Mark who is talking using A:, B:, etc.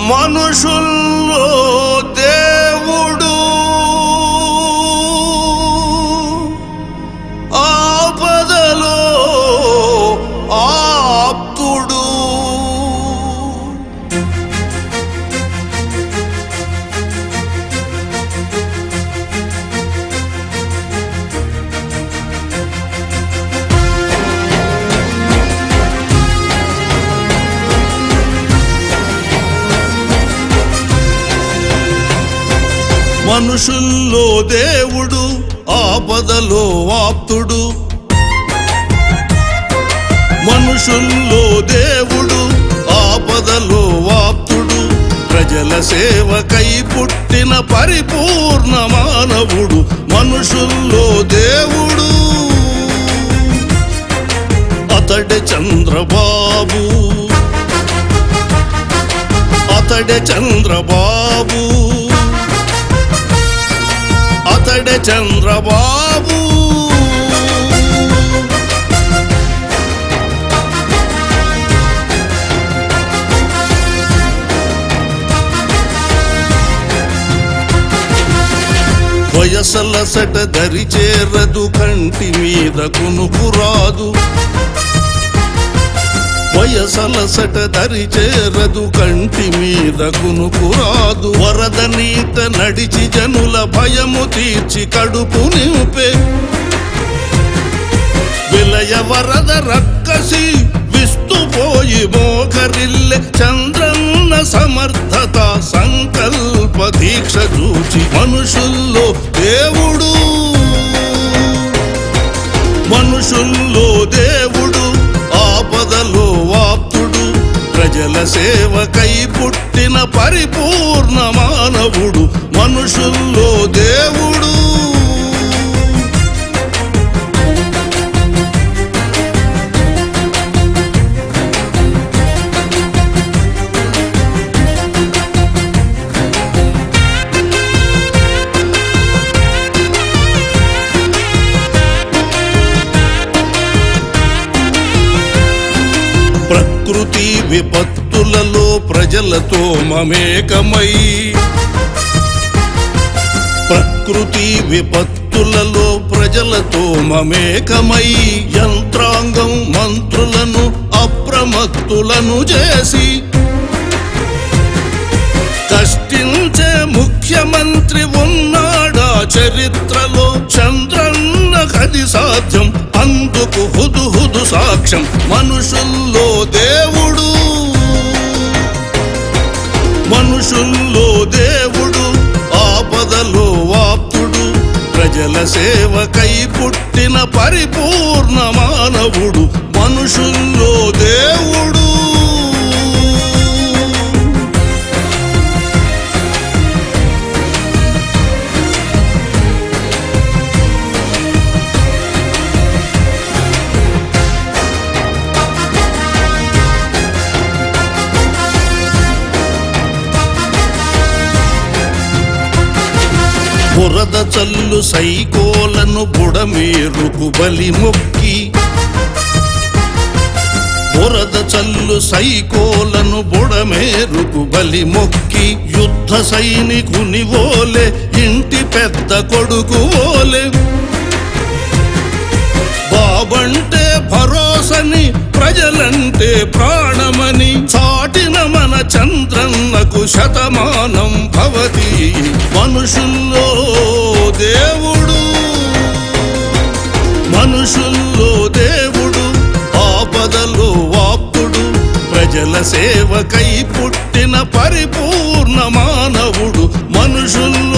A: మనుషుల్లో దేవుడు ఆపదలో ఆప్తుడు. మనుషుల్లో దేవుడు ఆపదలో ఆప్తుడు. మనుషుల్లో దేవుడు ఆపదలో ఆప్తుడు. ప్రజల సేవకై పుట్టిన పరిపూర్ణ మానవుడు మనుషుల్లో దేవుడు. అతడే చంద్రబాబు, అతడే చంద్రబాబు, అతడే చంద్రబాబు. వయసలసట దరి చేరదు, కంటి మీద కునుకురాదు. వయసలసట దరి చేరదు, కంటి మీద కునుకురాదు. వరద నీత నడిచి జనుల భయము తీర్చి కడుపు నింపే విలయ వరద రక్కసి విస్తుపోయి మోకరిల్లె చంద్రన్న సమర్థత సంకల్ప దీక్ష చూచి మనుషుల్లో దేవుడు. మనుషుల్లో దేవుడు ఆపదలో ఆప్తుడు. ప్రజల సేవకై పుట్టిన పరిపూర్ణ మానవుడు మనుషుల్లో దేవుడు. ప్రకృతి విపత్తులలో ప్రజలతో మమేకమై, ప్రకృతి విపత్తులలో ప్రజలతో మమేకమై యంత్రాంగం మంత్రులను అప్రమత్తులను చేసి కష్టించే ముఖ్యమంత్రి ఉన్నాడా చరిత్రలో? చంద్రన్న కది సాధ్యం, అందుకు హుదు సాక్ష్యం మనుషుల్లో దేవుడు. మనుషుల్లో దేవుడు ఆపదలో ఆప్తుడు. ప్రజల సేవకై పుట్టిన పరిపూర్ణ మానవుడు మనుషుల్లో దేవుడు. బురద చల్లు సైకోలను బుడమేరుకు బలి మొక్కి, బురద చల్లు సైకోలను బుడమేరుకు బలి మొక్కి యుద్ధ సైనికుని ఓలే ఇంటి పెద్ద కొడుకు ఓలే బాబంటే భరోసని ప్రజలంటే ప్రాణమని చాటిన మన చంద్రన్నకు శతమానం భవతి మనుషుల్లో దేవుడు. మనుషుల్లో దేవుడు ఆపదలో ఆప్తుడు. ప్రజల సేవకై పుట్టిన పరిపూర్ణ మానవుడు మనుషుల్లో